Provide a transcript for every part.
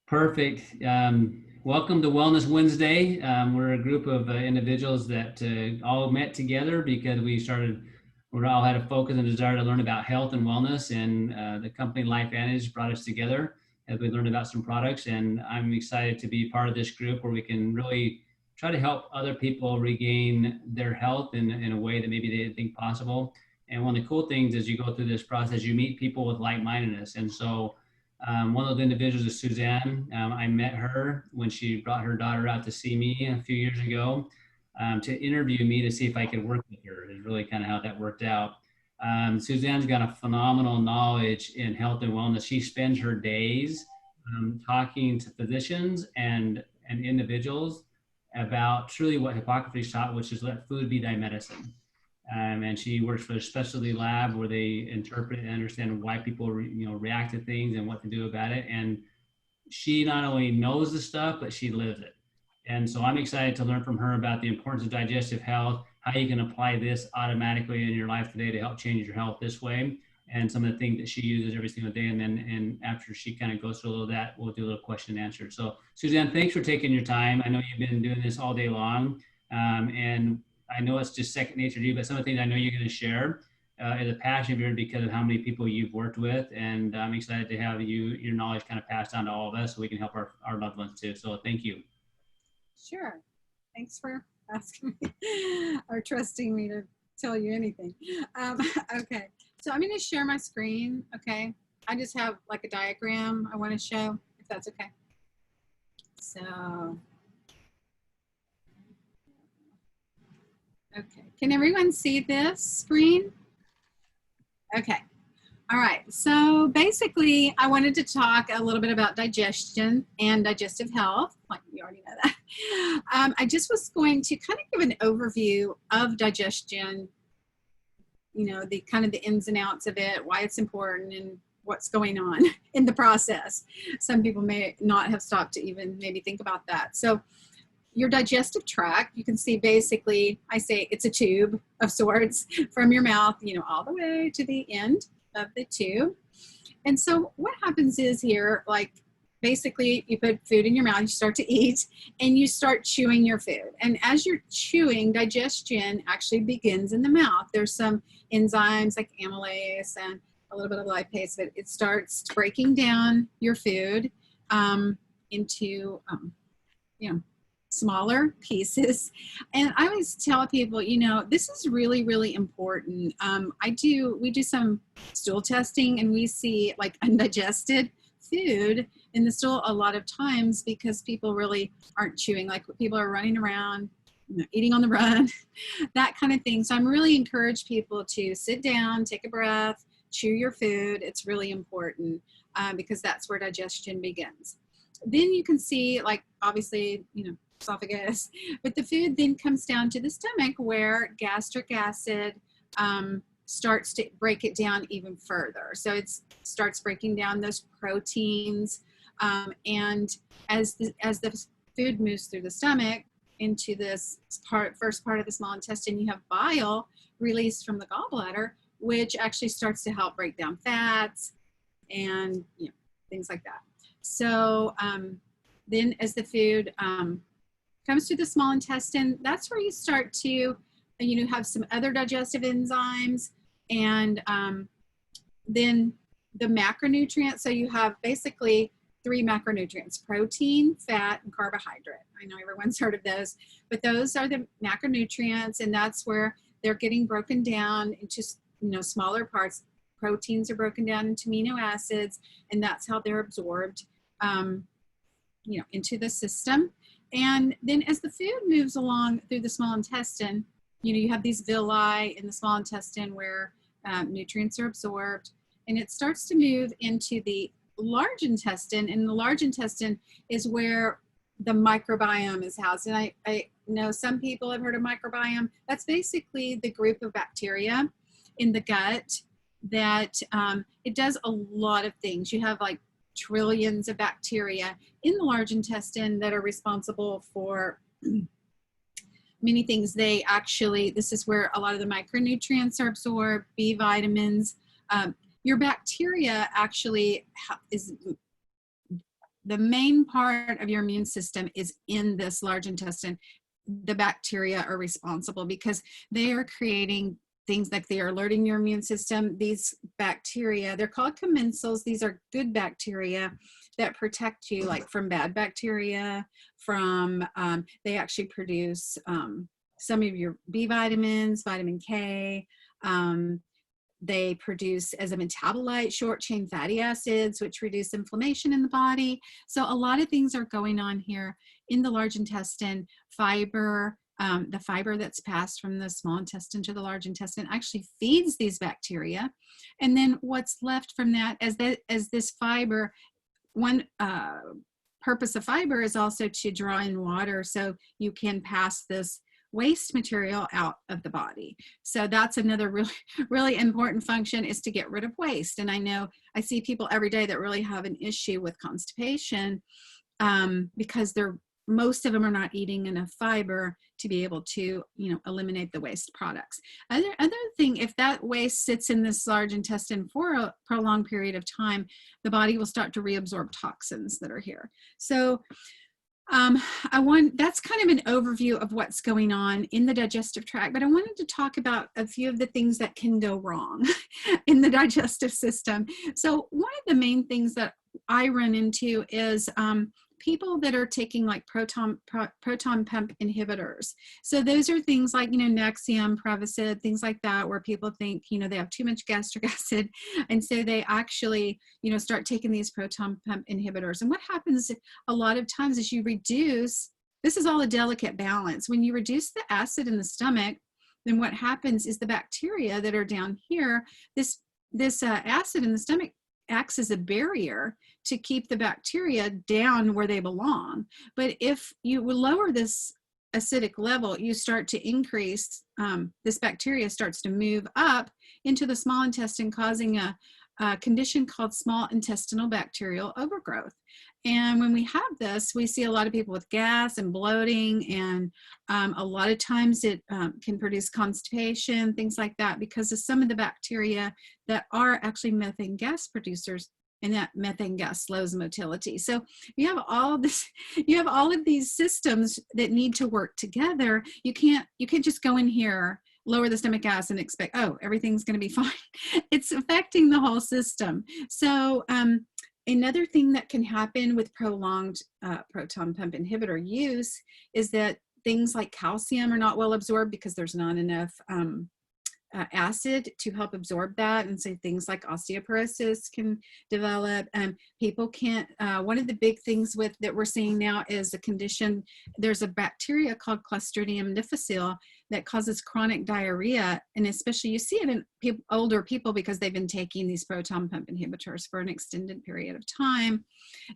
Perfect. Welcome to Wellness Wednesday. We're a group of individuals that all met together because we all had a focus and desire to learn about health and wellness, and the company Life Advantage brought us together as we learned about some products. And I'm excited to be part of this group where we can really try to help other people regain their health in a way that maybe they didn't think possible. And one of the cool things as you go through this process, you meet people with like-mindedness. And so one of those individuals is Suzanne. I met her when she brought her daughter out to see me a few years ago to interview me to see if I could work with her. Is really kind of how that worked out. Suzanne's got a phenomenal knowledge in health and wellness. She spends her days talking to physicians and individuals about truly what Hippocrates taught, which is let food be thy medicine. And she works for a specialty lab where they interpret and understand why people react to things and what to do about it. And she not only knows the stuff, but she lives it. And so I'm excited to learn from her about the importance of digestive health, how you can apply this automatically in your life today to help change your health this way, and some of the things that she uses every single day. And after she kind of goes through a little of that, we'll do a little question and answer. So Suzanne, thanks for taking your time. I know you've been doing this all day long. And I know it's just second nature to you, but some of the things I know you're going to share is a passion of yours because of how many people you've worked with. And I'm excited to have your knowledge kind of passed on to all of us so we can help our loved ones too. So thank you. Sure. Thanks for asking me or trusting me to tell you anything. Okay. So I'm going to share my screen. Okay. I just have like a diagram I want to show, if that's okay. So, okay. Can everyone see this screen? Okay. All right. So basically, I wanted to talk a little bit about digestion and digestive health. Like you already know that. I just was going to kind of give an overview of digestion, the kind of the ins and outs of it, why it's important, and what's going on in the process. Some people may not have stopped to even maybe think about that. So your digestive tract, you can see basically, I say it's a tube of sorts from your mouth, all the way to the end of the tube. And so what happens is here, like basically you put food in your mouth, you start to eat, and you start chewing your food. And as you're chewing, digestion actually begins in the mouth. There's some enzymes like amylase and a little bit of lipase, but it starts breaking down your food into, smaller pieces. And I always tell people, this is really, really important. We do some stool testing, and we see like undigested food in the stool a lot of times because people really aren't chewing, like people are running around, eating on the run, that kind of thing. So I'm really encourage people to sit down, take a breath, chew your food. It's really important because that's where digestion begins. Then you can see, like, obviously, esophagus, but the food then comes down to the stomach where gastric acid starts to break it down even further. So it starts breaking down those proteins, and as the food moves through the stomach into this first part of the small intestine, you have bile released from the gallbladder, which actually starts to help break down fats and things like that. So then as the food comes through the small intestine, that's where you start to, have some other digestive enzymes, and then the macronutrients. So you have basically 3 macronutrients: protein, fat, and carbohydrate. I know everyone's heard of those, but those are the macronutrients, and that's where they're getting broken down into, smaller parts. Proteins are broken down into amino acids, and that's how they're absorbed, into the system. And then as the food moves along through the small intestine, you have these villi in the small intestine where nutrients are absorbed, and it starts to move into the large intestine. And the large intestine is where the microbiome is housed. And I know some people have heard of microbiome. That's basically the group of bacteria in the gut that it does a lot of things. You have like trillions of bacteria in the large intestine that are responsible for many things. This is where a lot of the micronutrients are absorbed, B vitamins. Your bacteria actually the main part of your immune system is in this large intestine. The bacteria are responsible because they are creating things like they are alerting your immune system. These bacteria, they're called commensals. These are good bacteria that protect you, like from bad bacteria, from, they actually produce some of your B vitamins, vitamin K. They produce, as a metabolite, short chain fatty acids, which reduce inflammation in the body. So a lot of things are going on here in the large intestine. Fiber, the fiber that's passed from the small intestine to the large intestine actually feeds these bacteria. And then what's left from that, as this fiber, one purpose of fiber is also to draw in water so you can pass this waste material out of the body. So that's another really, really important function, is to get rid of waste. And I know I see people every day that really have an issue with constipation because most of them are not eating enough fiber to be able to, eliminate the waste products. Other thing, if that waste sits in this large intestine for a prolonged period of time, the body will start to reabsorb toxins that are here. So that's kind of an overview of what's going on in the digestive tract, but I wanted to talk about a few of the things that can go wrong in the digestive system. So one of the main things that I run into is people that are taking like proton pump inhibitors. So those are things like, Nexium, Prevacid, things like that, where people think, they have too much gastric acid. And so they actually, start taking these proton pump inhibitors. And what happens a lot of times is you reduce, this is all a delicate balance. When you reduce the acid in the stomach, then what happens is the bacteria that are down here, this acid in the stomach acts as a barrier to keep the bacteria down where they belong. But if you lower this acidic level, you start to increase, this bacteria starts to move up into the small intestine, causing a condition called small intestinal bacterial overgrowth. And when we have this, we see a lot of people with gas and bloating, and a lot of times it can produce constipation, things like that, because of some of the bacteria that are actually methane gas producers, and that methane gas slows motility. So you have all this, you have all of these systems that need to work together. You can't just go in here, lower the stomach acid and expect, oh, everything's going to be fine. It's affecting the whole system. So another thing that can happen with prolonged proton pump inhibitor use is that things like calcium are not well absorbed because there's not enough acid to help absorb that. And so things like osteoporosis can develop. People can't, one of the big things that we're seeing now is a condition, there's a bacteria called Clostridium difficile that causes chronic diarrhea. And especially you see it in older people because they've been taking these proton pump inhibitors for an extended period of time.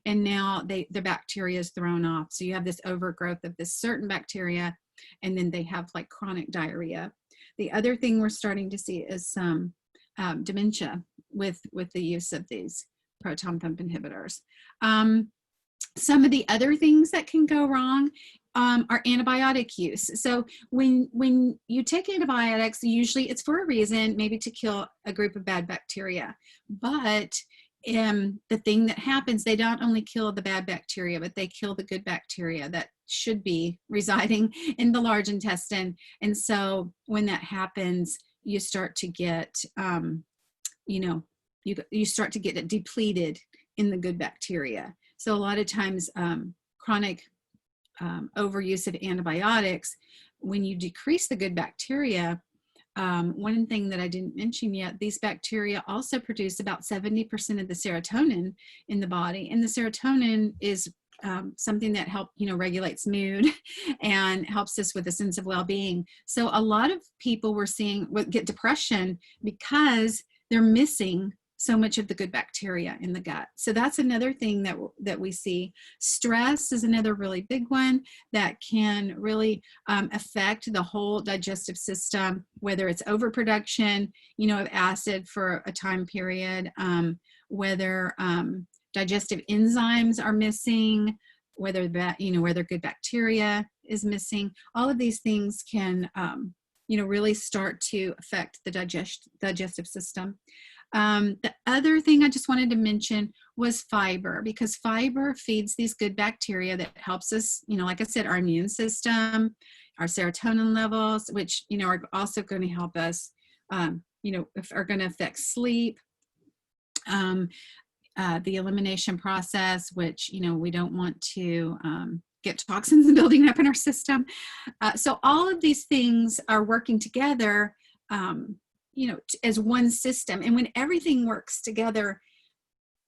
And now the bacteria is thrown off. So you have this overgrowth of this certain bacteria, and then they have like chronic diarrhea. The other thing we're starting to see is some dementia with the use of these proton pump inhibitors. Some of the other things that can go wrong are antibiotic use. So when you take antibiotics, usually it's for a reason, maybe to kill a group of bad bacteria. But the thing that happens, they not only kill the bad bacteria, but they kill the good bacteria that should be residing in the large intestine. And so when that happens, you start to get, you start to get it depleted in the good bacteria. So a lot of times chronic overuse of antibiotics, when you decrease the good bacteria, one thing that I didn't mention yet, these bacteria also produce about 70% of the serotonin in the body. And the serotonin is something that regulates mood and helps us with a sense of well-being. So a lot of people we're seeing get depression because they're missing so much of the good bacteria in the gut. So that's another thing that we see. Stress is another really big one that can really affect the whole digestive system, whether it's overproduction, of acid for a time period, whether digestive enzymes are missing, whether good bacteria is missing. All of these things can, really start to affect the digestive system. The other thing I just wanted to mention was fiber, because fiber feeds these good bacteria that helps us, like I said, our immune system, our serotonin levels, which, are also going to help us, if are going to affect sleep, the elimination process, which, we don't want to get toxins building up in our system. So all of these things are working together, as one system. And when everything works together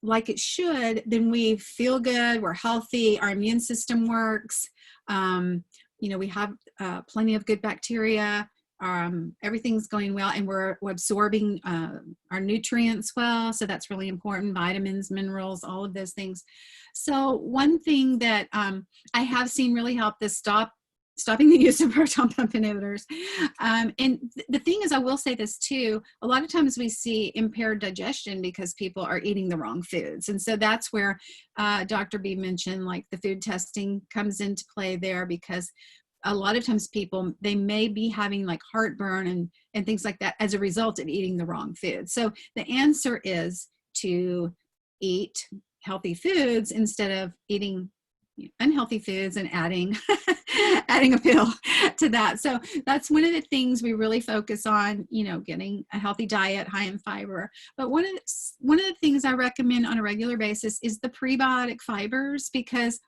like it should, then we feel good, we're healthy, our immune system works, we have plenty of good bacteria, everything's going well, and we're absorbing our nutrients well, so that's really important, vitamins, minerals, all of those things. So one thing that I have seen really help this stopping the use of proton pump inhibitors. And the thing is, I will say this too, a lot of times we see impaired digestion because people are eating the wrong foods. And so that's where Dr. B mentioned, like, the food testing comes into play there, because a lot of times people, they may be having like heartburn and things like that as a result of eating the wrong food. So the answer is to eat healthy foods instead of eating unhealthy foods and adding adding a pill to that. So that's one of the things we really focus on, getting a healthy diet high in fiber. But one of the things I recommend on a regular basis is the prebiotic fibers, because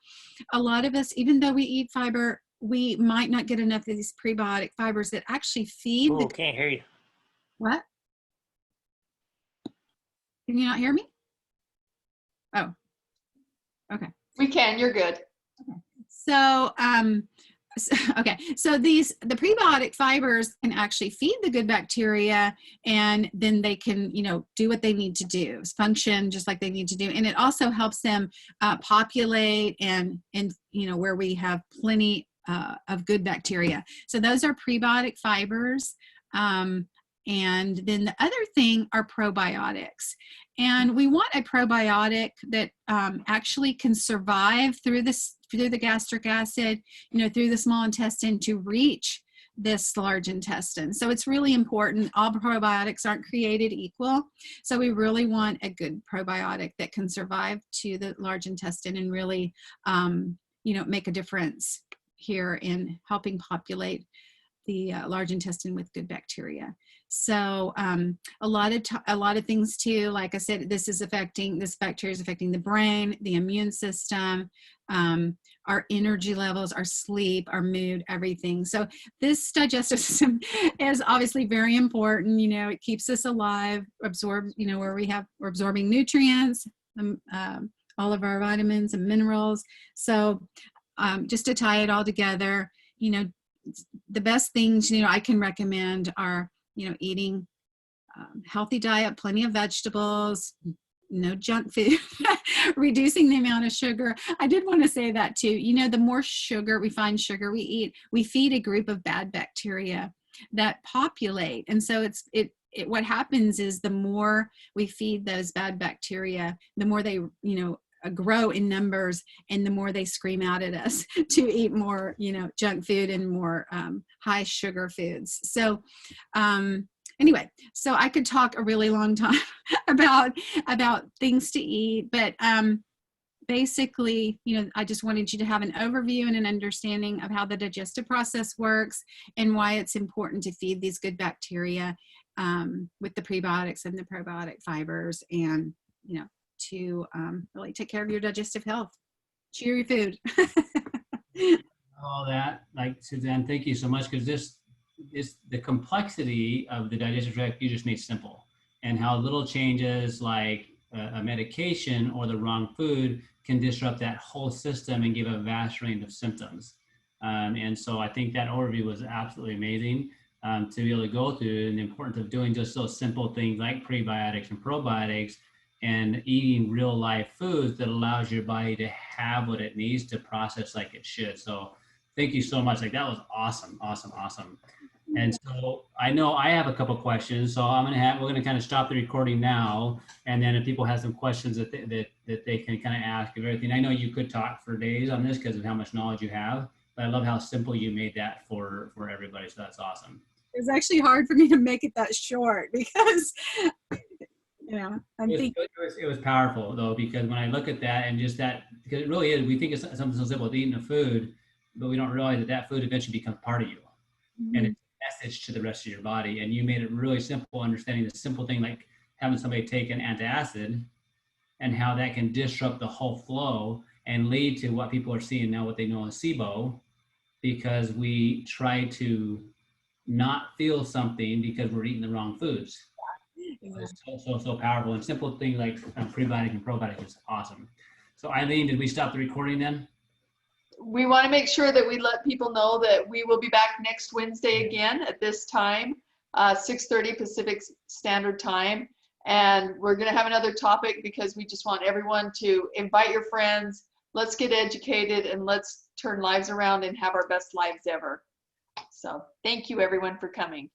a lot of us, even though we eat fiber, we might not get enough of these prebiotic fibers that actually feed Oh, can't hear you. What? Can you not hear me? Oh, okay. We can, you're good. Okay. So, so the prebiotic fibers can actually feed the good bacteria, and then they can, do what they need to do, function just like they need to do. And it also helps them populate and, where we have plenty of good bacteria. So those are prebiotic fibers. And then the other thing are probiotics. And we want a probiotic that actually can survive through the gastric acid, through the small intestine to reach this large intestine. So it's really important. All probiotics aren't created equal. So we really want a good probiotic that can survive to the large intestine and really, make a difference here in helping populate the large intestine with good bacteria. So a lot of things too, like I said, this bacteria is affecting the brain, the immune system, our energy levels, our sleep, our mood, everything. So this digestive system is obviously very important. It keeps us alive, where we're absorbing nutrients, all of our vitamins and minerals. So just to tie it all together, the best things, I can recommend are, eating healthy diet, plenty of vegetables, no junk food, reducing the amount of sugar. I did want to say that too. The more refined sugar we eat, we feed a group of bad bacteria that populate. And so what happens is the more we feed those bad bacteria, the more they, grow in numbers, and the more they scream out at us to eat more, junk food and more high sugar foods. So anyway, so I could talk a really long time about things to eat, but basically, I just wanted you to have an overview and an understanding of how the digestive process works and why it's important to feed these good bacteria with the prebiotics and the probiotic fibers, and to really take care of your digestive health. Chew your food. All that, like, Suzanne, thank you so much, because this is the complexity of the digestive tract. You just made simple, and how little changes like a medication or the wrong food can disrupt that whole system and give a vast range of symptoms. And so I think that overview was absolutely amazing to be able to go through, and the importance of doing just those simple things like prebiotics and probiotics, and eating real life foods that allows your body to have what it needs to process like it should. So thank you so much. Like, that was awesome. And so I know I have a couple questions, so we're going to kind of stop the recording now. And then if people have some questions that they can kind of ask of everything. I know you could talk for days on this because of how much knowledge you have, but I love how simple you made that for everybody. So that's awesome. It was actually hard for me to make it that short, because Yeah, I'm thinking. It was powerful though, because when I look at that and just that, because it really is, we think it's something so simple as eating a food, but we don't realize that that food eventually becomes part of you and Mhm. it's a message to the rest of your body. And you made it really simple, understanding the simple thing like having somebody take an antacid and how that can disrupt the whole flow and lead to what people are seeing now, what they know as SIBO, because we try to not feel something because we're eating the wrong foods. Exactly. It's so powerful, and simple thing like prebiotic and probiotic is awesome. So Eileen, did we stop the recording then? We want to make sure that we let people know that we will be back next Wednesday again at this time, 6:30 Pacific Standard Time. And we're going to have another topic because we just want everyone to invite your friends. Let's get educated and let's turn lives around and have our best lives ever. So thank you everyone for coming.